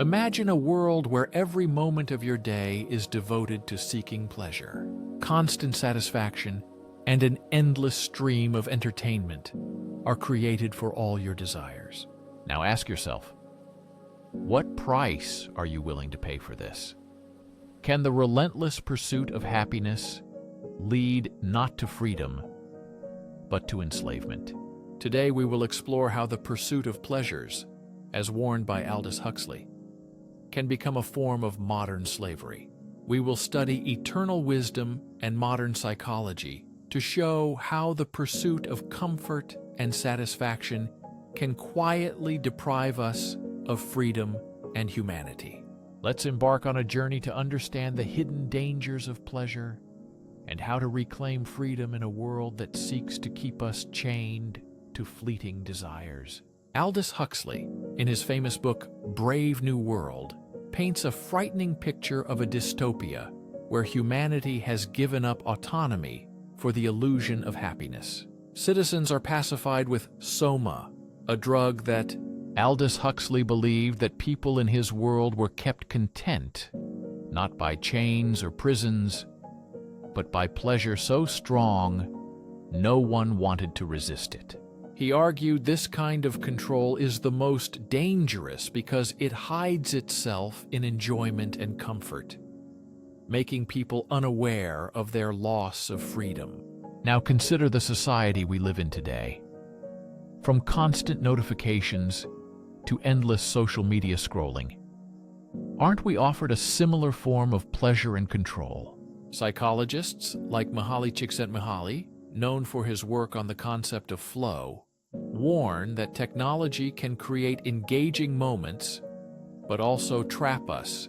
Imagine a world where every moment of your day is devoted to seeking pleasure. Constant satisfaction and an endless stream of entertainment are created for all your desires. Now ask yourself, what price are you willing to pay for this? Can the relentless pursuit of happiness lead not to freedom, but to enslavement? Today we will explore how the pursuit of pleasures, as warned by Aldous Huxley, can become a form of modern slavery. We will study eternal wisdom and modern psychology to show how the pursuit of comfort and satisfaction can quietly deprive us of freedom and humanity. Let's embark on a journey to understand the hidden dangers of pleasure and how to reclaim freedom in a world that seeks to keep us chained to fleeting desires. Aldous Huxley, in his famous book Brave New World, paints a frightening picture of a dystopia where humanity has given up autonomy for the illusion of happiness. Citizens are pacified with soma, a drug that Aldous Huxley believed that people in his world were kept content, not by chains or prisons, but by pleasure so strong, no one wanted to resist it. He argued this kind of control is the most dangerous because it hides itself in enjoyment and comfort, making people unaware of their loss of freedom. Now consider the society we live in today. From constant notifications to endless social media scrolling, aren't we offered a similar form of pleasure and control? Psychologists like Mihaly Csikszentmihalyi, known for his work on the concept of flow, warn that technology can create engaging moments, but also trap us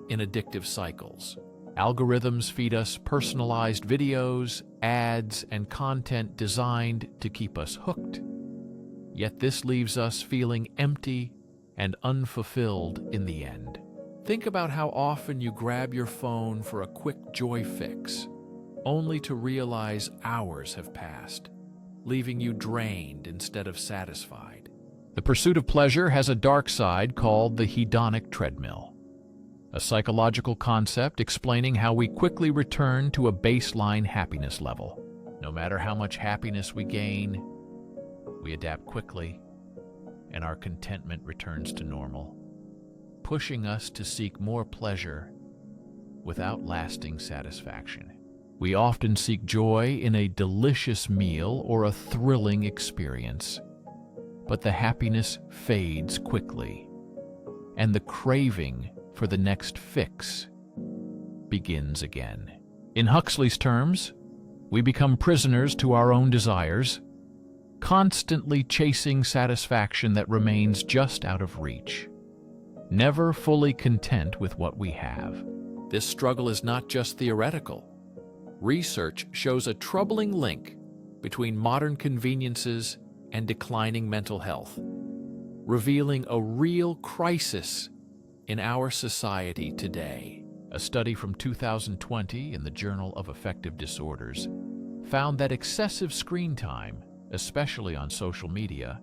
in addictive cycles. Algorithms feed us personalized videos, ads, and content designed to keep us hooked. Yet this leaves us feeling empty and unfulfilled in the end. Think about how often you grab your phone for a quick joy fix, only to realize hours have passed, leaving you drained instead of satisfied. The pursuit of pleasure has a dark side called the hedonic treadmill, a psychological concept explaining how we quickly return to a baseline happiness level. No matter how much happiness we gain, we adapt quickly, and our contentment returns to normal, pushing us to seek more pleasure without lasting satisfaction. We often seek joy in a delicious meal or a thrilling experience, but the happiness fades quickly, and the craving for the next fix begins again. In Huxley's terms, we become prisoners to our own desires, constantly chasing satisfaction that remains just out of reach, never fully content with what we have. This struggle is not just theoretical. Research shows a troubling link between modern conveniences and declining mental health, revealing a real crisis in our society today. A study from 2020 in the Journal of Affective Disorders found that excessive screen time, especially on social media,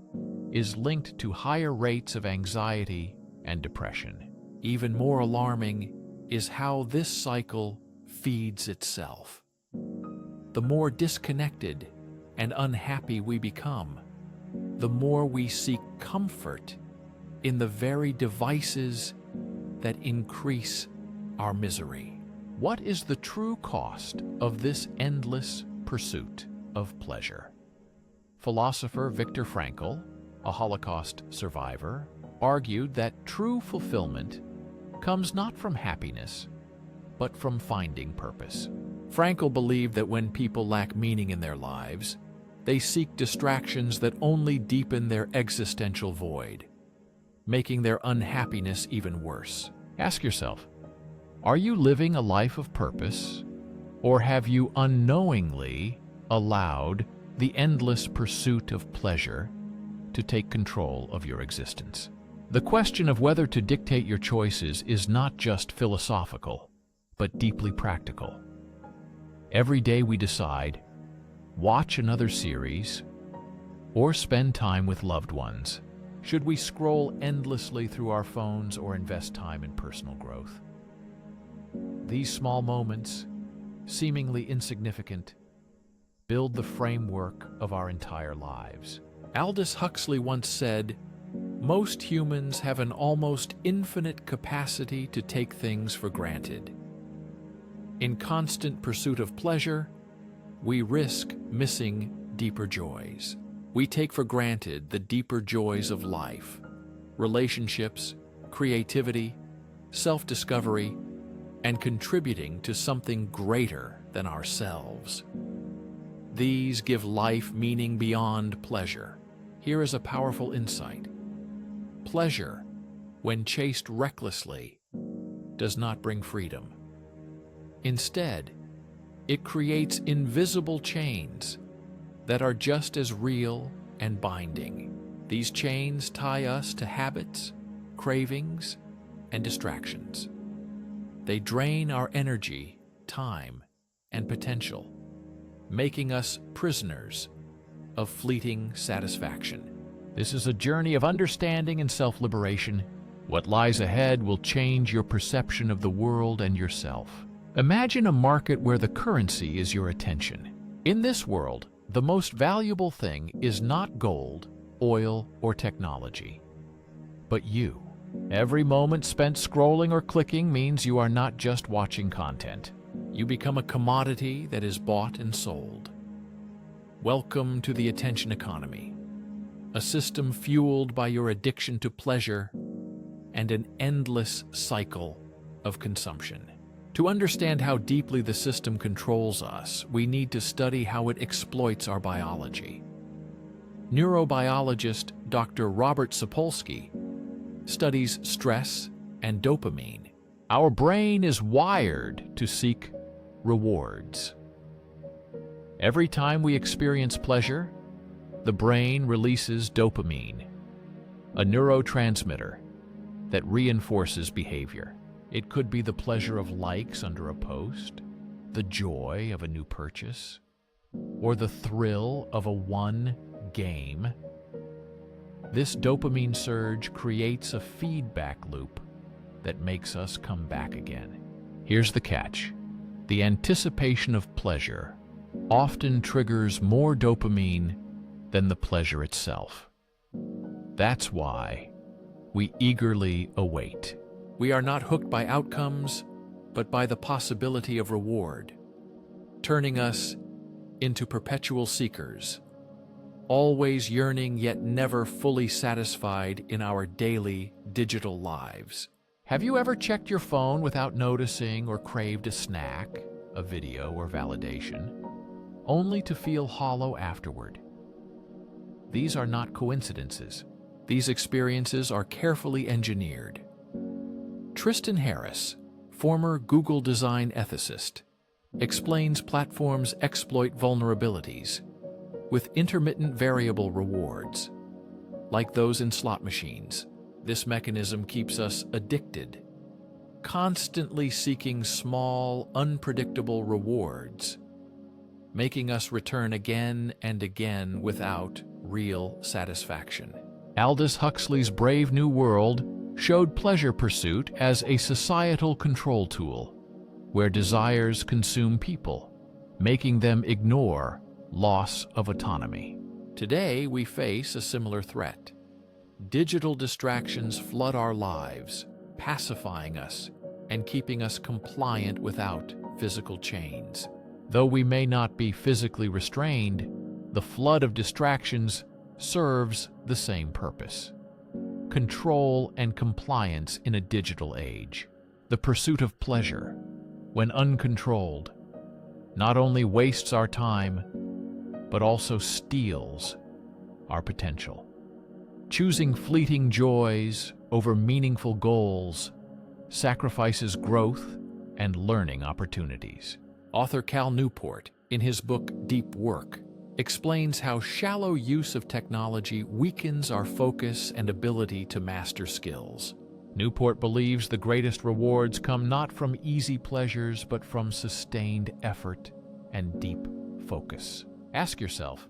is linked to higher rates of anxiety and depression. Even more alarming is how this cycle feeds itself. The more disconnected and unhappy we become, the more we seek comfort in the very devices that increase our misery. What is the true cost of this endless pursuit of pleasure? Philosopher Viktor Frankl, a Holocaust survivor, argued that true fulfillment comes not from happiness, but from finding purpose. Frankl believed that when people lack meaning in their lives, they seek distractions that only deepen their existential void, making their unhappiness even worse. Ask yourself, are you living a life of purpose, or have you unknowingly allowed the endless pursuit of pleasure to take control of your existence? The question of whether to dictate your choices is not just philosophical, but deeply practical. Every day we decide, watch another series, or spend time with loved ones, Should we scroll endlessly through our phones or invest time in personal growth? These small moments, seemingly insignificant, build the framework of our entire lives. Aldous Huxley once said, "Most humans have an almost infinite capacity to take things for granted. In constant pursuit of pleasure, we risk missing deeper joys. We take for granted the deeper joys of life, relationships, creativity, self-discovery, and contributing to something greater than ourselves. These give life meaning beyond pleasure." Here is a powerful insight. Pleasure, when chased recklessly, does not bring freedom. Instead, it creates invisible chains that are just as real and binding. These chains tie us to habits, cravings, and distractions. They drain our energy, time, and potential, making us prisoners of fleeting satisfaction. This is a journey of understanding and self-liberation. What lies ahead will change your perception of the world and yourself. Imagine a market where the currency is your attention. In this world, the most valuable thing is not gold, oil, or technology, but you. Every moment spent scrolling or clicking means you are not just watching content. You become a commodity that is bought and sold. Welcome to the attention economy, a system fueled by your addiction to pleasure and an endless cycle of consumption. To understand how deeply the system controls us, we need to study how it exploits our biology. Neurobiologist Dr. Robert Sapolsky studies stress and dopamine. Our brain is wired to seek rewards. Every time we experience pleasure, the brain releases dopamine, a neurotransmitter that reinforces behavior. It could be the pleasure of likes under a post, the joy of a new purchase, or the thrill of a won game. This dopamine surge creates a feedback loop that makes us come back again. Here's the catch. The anticipation of pleasure often triggers more dopamine than the pleasure itself. That's why we eagerly await. We are not hooked by outcomes, but by the possibility of reward, turning us into perpetual seekers, always yearning yet never fully satisfied in our daily digital lives. Have you ever checked your phone without noticing or craved a snack, a video, or validation, only to feel hollow afterward? These are not coincidences. These experiences are carefully engineered. Tristan Harris, former Google design ethicist, explains platforms exploit vulnerabilities with intermittent variable rewards, like those in slot machines. This mechanism keeps us addicted, constantly seeking small, unpredictable rewards, making us return again and again without real satisfaction. Aldous Huxley's Brave New World showed pleasure pursuit as a societal control tool, where desires consume people, making them ignore loss of autonomy. Today, we face a similar threat. Digital distractions flood our lives, pacifying us and keeping us compliant without physical chains. Though we may not be physically restrained, the flood of distractions serves the same purpose: control and compliance in a digital age. The pursuit of pleasure, when uncontrolled, not only wastes our time, but also steals our potential. Choosing fleeting joys over meaningful goals sacrifices growth and learning opportunities. Author Cal Newport, in his book Deep Work, explains how shallow use of technology weakens our focus and ability to master skills. Newport believes the greatest rewards come not from easy pleasures, but from sustained effort and deep focus. Ask yourself,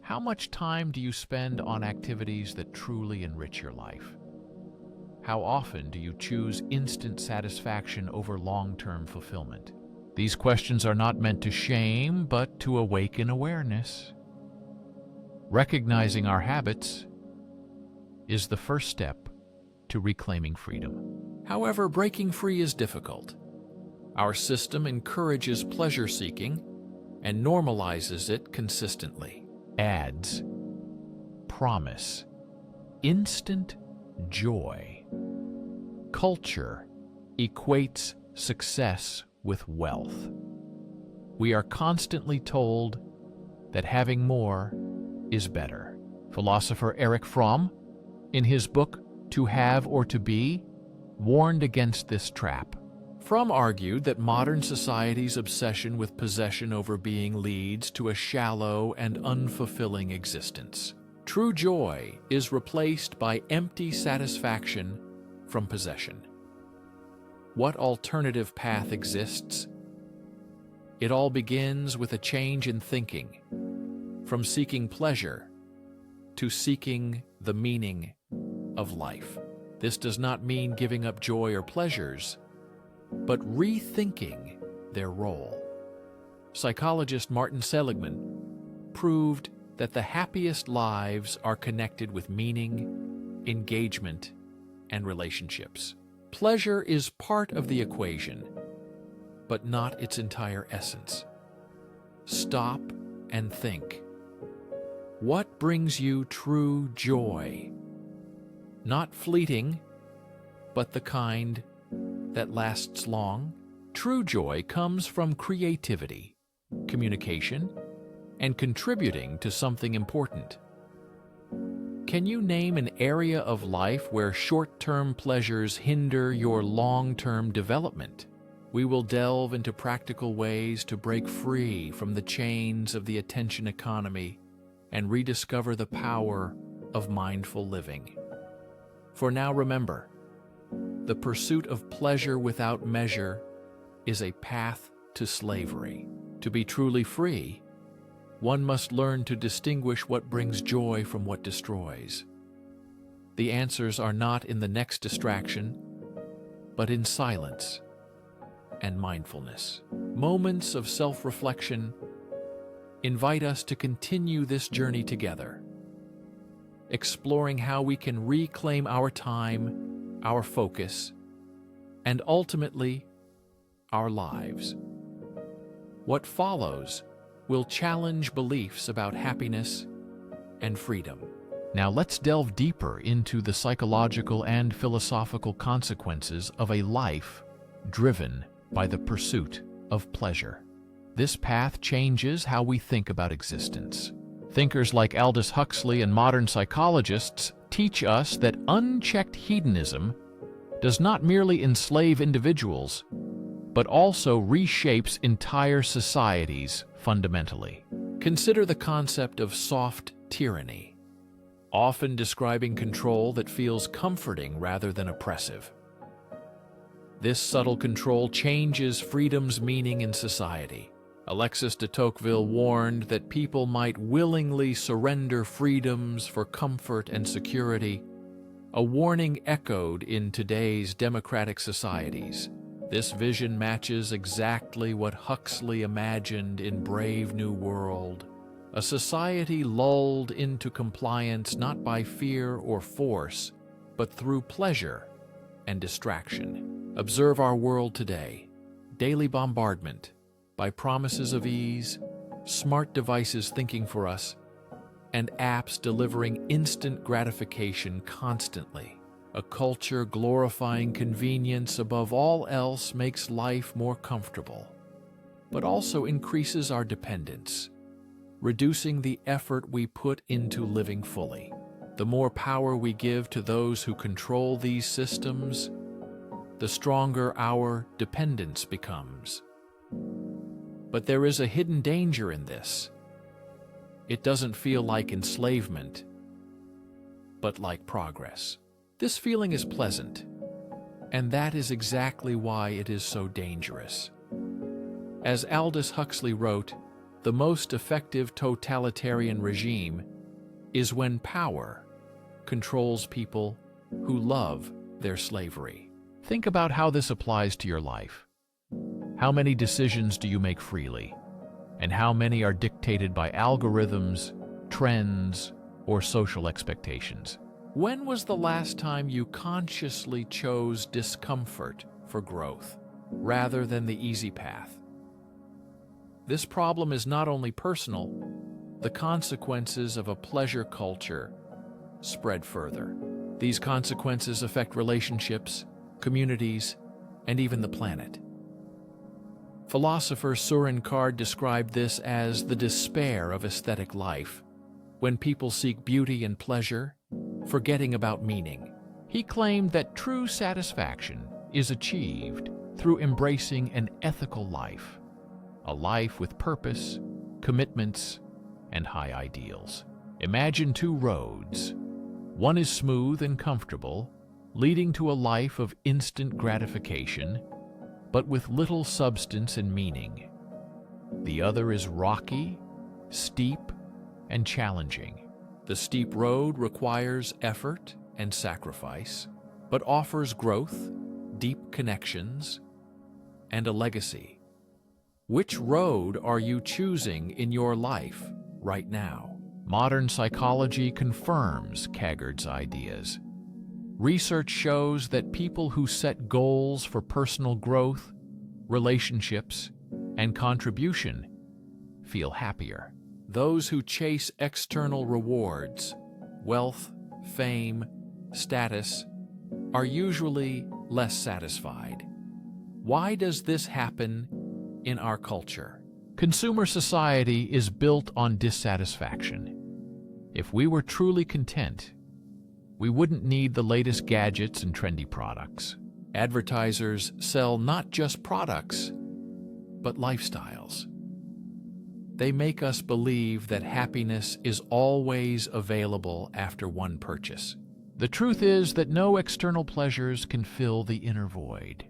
How much time do you spend on activities that truly enrich your life? How often do you choose instant satisfaction over long-term fulfillment? These questions are not meant to shame, but to awaken awareness. Recognizing our habits is the first step to reclaiming freedom. However, breaking free is difficult. Our system encourages pleasure-seeking and normalizes it consistently. Ads promise instant joy. Culture equates success with wealth. We are constantly told that having more is better. Philosopher Erich Fromm, in his book To Have or to Be, warned against this trap. Fromm argued that modern society's obsession with possession over being leads to a shallow and unfulfilling existence. True joy is replaced by empty satisfaction from possession. What alternative path exists? It all begins with a change in thinking, from seeking pleasure to seeking the meaning of life. This does not mean giving up joy or pleasures, but rethinking their role. Psychologist Martin Seligman proved that the happiest lives are connected with meaning, engagement, and relationships. Pleasure is part of the equation, but not its entire essence. Stop and think. What brings you true joy? Not fleeting, but the kind that lasts long. True joy comes from creativity, communication, and contributing to something important. Can you name an area of life where short-term pleasures hinder your long-term development? We will delve into practical ways to break free from the chains of the attention economy and rediscover the power of mindful living. For now, remember, the pursuit of pleasure without measure is a path to slavery. To be truly free, one must learn to distinguish what brings joy from what destroys. The answers are not in the next distraction, but in silence and mindfulness. Moments of self-reflection invite us to continue this journey together, exploring how we can reclaim our time, our focus, and ultimately, our lives. What follows will challenge beliefs about happiness and freedom. Now let's delve deeper into the psychological and philosophical consequences of a life driven by the pursuit of pleasure. This path changes how we think about existence. Thinkers like Aldous Huxley and modern psychologists teach us that unchecked hedonism does not merely enslave individuals, but also reshapes entire societies fundamentally. Consider the concept of soft tyranny, often describing control that feels comforting rather than oppressive. This subtle control changes freedom's meaning in society. Alexis de Tocqueville warned that people might willingly surrender freedoms for comfort and security, a warning echoed in today's democratic societies. This vision matches exactly what Huxley imagined in Brave New World, a society lulled into compliance not by fear or force, but through pleasure and distraction. Observe our world today. Daily bombardment by promises of ease, smart devices thinking for us, and apps delivering instant gratification constantly. A culture glorifying convenience above all else makes life more comfortable, but also increases our dependence, reducing the effort we put into living fully. The more power we give to those who control these systems, the stronger our dependence becomes. But there is a hidden danger in this. It doesn't feel like enslavement, but like progress. This feeling is pleasant, and that is exactly why it is so dangerous. As Aldous Huxley wrote, The most effective totalitarian regime is when power controls people who love their slavery. Think about how this applies to your life. How many decisions do you make freely? And how many are dictated by algorithms, trends, or social expectations? When was the last time you consciously chose discomfort for growth, rather than the easy path? This problem is not only personal, the consequences of a pleasure culture spread further. These consequences affect relationships, communities, and even the planet. Philosopher Søren Kard described this as the despair of aesthetic life, when people seek beauty and pleasure, forgetting about meaning. He claimed that true satisfaction is achieved through embracing an ethical life, a life with purpose, commitments, and high ideals. Imagine two roads. One is smooth and comfortable, leading to a life of instant gratification, but with little substance and meaning. The other is rocky, steep, and challenging. The steep road requires effort and sacrifice, but offers growth, deep connections, and a legacy. Which road are you choosing in your life right now? Modern psychology confirms Kagard's ideas. Research shows that people who set goals for personal growth, relationships, and contribution feel happier. Those who chase external rewards, wealth, fame, status, are usually less satisfied. Why does this happen in our culture? Consumer society is built on dissatisfaction. If we were truly content, we wouldn't need the latest gadgets and trendy products. Advertisers sell not just products, but lifestyles. They make us believe that happiness is always available after one purchase. The truth is that no external pleasures can fill the inner void.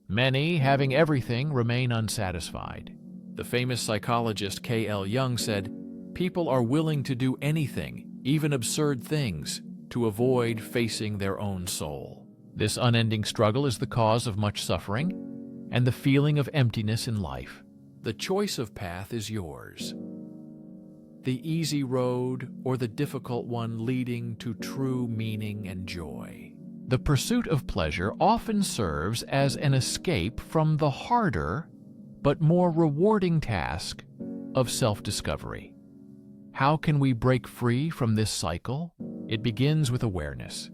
Many, having everything, remain unsatisfied. The famous psychologist K.L. Jung said, "People are willing to do anything, even absurd things, to avoid facing their own soul." This unending struggle is the cause of much suffering and the feeling of emptiness in life. The choice of path is yours. The easy road or the difficult one leading to true meaning and joy. The pursuit of pleasure often serves as an escape from the harder but more rewarding task of self-discovery. How can we break free from this cycle? It begins with awareness.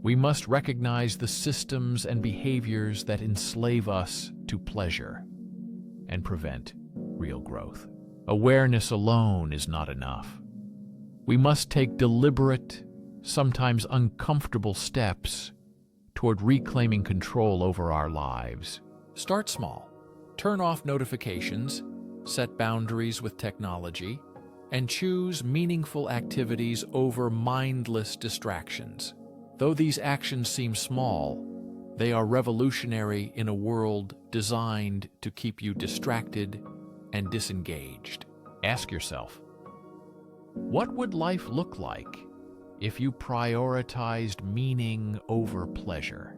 We must recognize the systems and behaviors that enslave us to pleasure and prevent real growth. Awareness alone is not enough. We must take deliberate, sometimes uncomfortable steps toward reclaiming control over our lives. Start small. Turn off notifications, set boundaries with technology, and choose meaningful activities over mindless distractions. Though these actions seem small, they are revolutionary in a world designed to keep you distracted and disengaged. Ask yourself, what would life look like if you prioritized meaning over pleasure?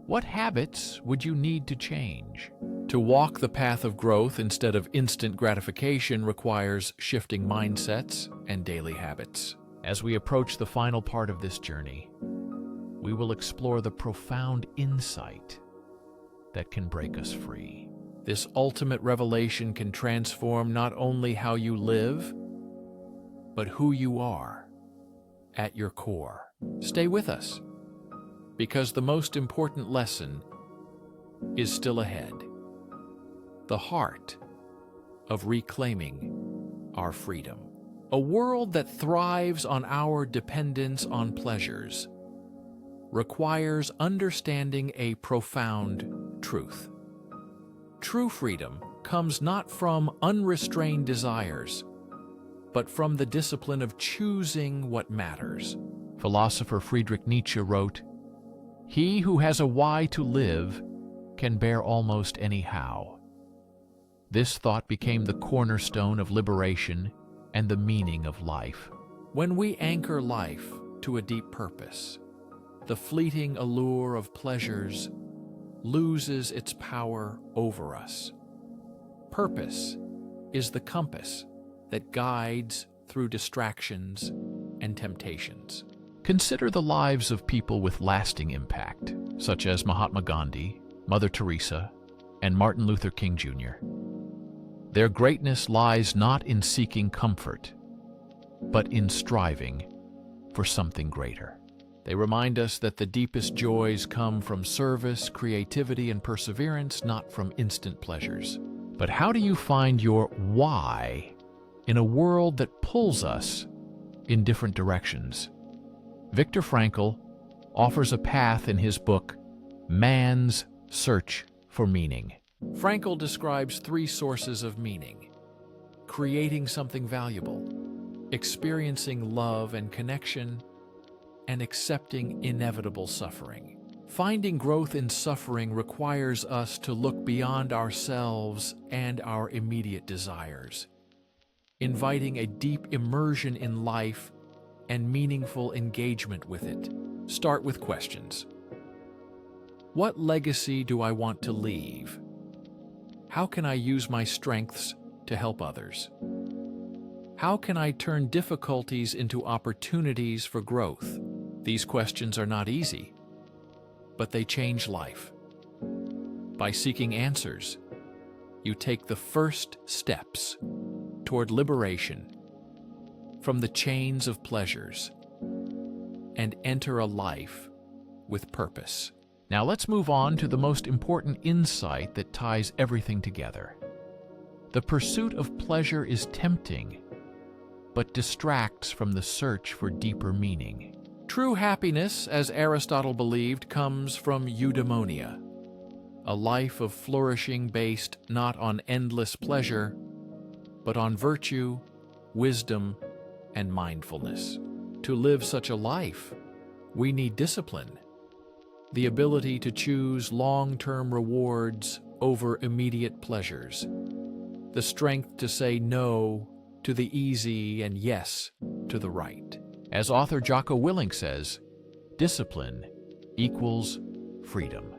What habits would you need to change? To walk the path of growth instead of instant gratification requires shifting mindsets and daily habits. As we approach the final part of this journey, we will explore the profound insight that can break us free. This ultimate revelation can transform not only how you live, but who you are at your core. Stay with us, because the most important lesson is still ahead. The heart of reclaiming our freedom. A world that thrives on our dependence on pleasures requires understanding a profound truth. True freedom comes not from unrestrained desires, but from the discipline of choosing what matters. Philosopher Friedrich Nietzsche wrote, "He who has a why to live can bear almost any how." This thought became the cornerstone of liberation and the meaning of life. When we anchor life to a deep purpose, the fleeting allure of pleasures loses its power over us. Purpose is the compass that guides through distractions and temptations. Consider the lives of people with lasting impact, such as Mahatma Gandhi, Mother Teresa, and Martin Luther King Jr. Their greatness lies not in seeking comfort, but in striving for something greater. They remind us that the deepest joys come from service, creativity, and perseverance, not from instant pleasures. But how do you find your why in a world that pulls us in different directions? Viktor Frankl offers a path in his book, Man's Search for Meaning. Frankl describes 3 sources of meaning: creating something valuable, experiencing love and connection, and accepting inevitable suffering. Finding growth in suffering requires us to look beyond ourselves and our immediate desires, inviting a deep immersion in life and meaningful engagement with it. Start with questions. What legacy do I want to leave? How can I use my strengths to help others? How can I turn difficulties into opportunities for growth? These questions are not easy, but they change life. By seeking answers, you take the first steps toward liberation from the chains of pleasures and enter a life with purpose. Now let's move on to the most important insight that ties everything together. The pursuit of pleasure is tempting, but distracts from the search for deeper meaning. True happiness, as Aristotle believed, comes from eudaimonia, a life of flourishing based not on endless pleasure, but on virtue, wisdom, and mindfulness. To live such a life, we need discipline, the ability to choose long-term rewards over immediate pleasures, the strength to say no to the easy and yes to the right. As author Jocko Willink says, discipline equals freedom.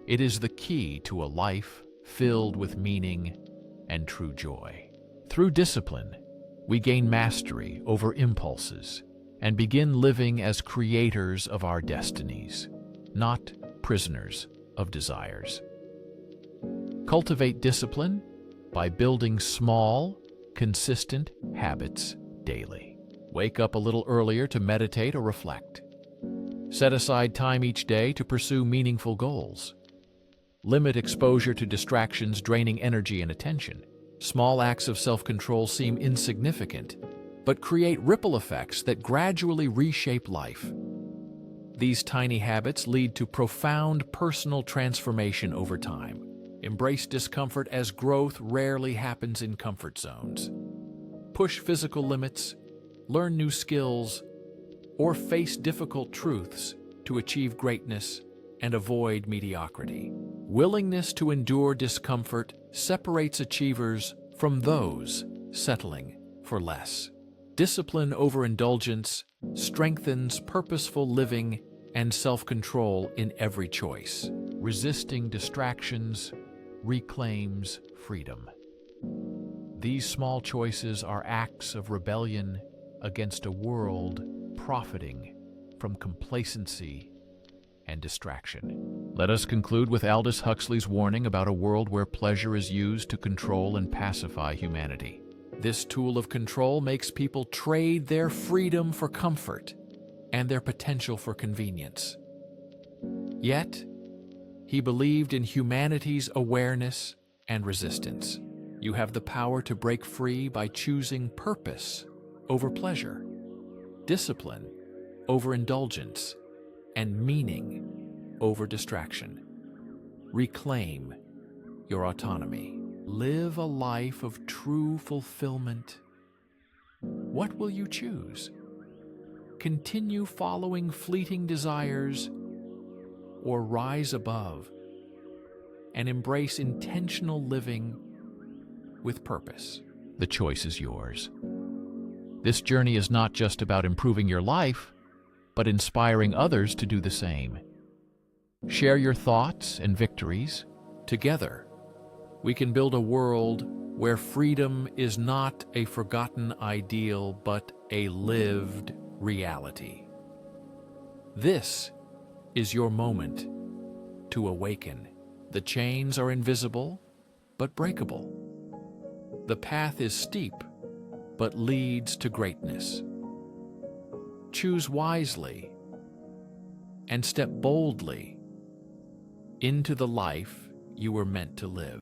It is the key to a life filled with meaning and true joy. Through discipline, we gain mastery over impulses and begin living as creators of our destinies, not prisoners of desires. Cultivate discipline by building small, consistent habits daily. Wake up a little earlier to meditate or reflect. Set aside time each day to pursue meaningful goals. Limit exposure to distractions draining energy and attention. Small acts of self-control seem insignificant, but create ripple effects that gradually reshape life. These tiny habits lead to profound personal transformation over time. Embrace discomfort, as growth rarely happens in comfort zones. Push physical limits, learn new skills, or face difficult truths to achieve greatness and avoid mediocrity. Willingness to endure discomfort separates achievers from those settling for less. Discipline over indulgence strengthens purposeful living and self-control in every choice. Resisting distractions reclaims freedom. These small choices are acts of rebellion against a world profiting from complacency and distraction. Let us conclude with Aldous Huxley's warning about a world where pleasure is used to control and pacify humanity. This tool of control makes people trade their freedom for comfort and their potential for convenience. Yet, he believed in humanity's awareness and resistance. You have the power to break free by choosing purpose over pleasure, discipline over indulgence, and meaning over distraction. Reclaim your autonomy. Live a life of true fulfillment. What will you choose? Continue following fleeting desires, or rise above and embrace intentional living with purpose. The choice is yours. This journey is not just about improving your life, but inspiring others to do the same. Share your thoughts and victories. Together, we can build a world where freedom is not a forgotten ideal, but a lived reality. This is your moment to awaken. The chains are invisible, but breakable. The path is steep, but leads to greatness. Choose wisely and step boldly into the life you were meant to live.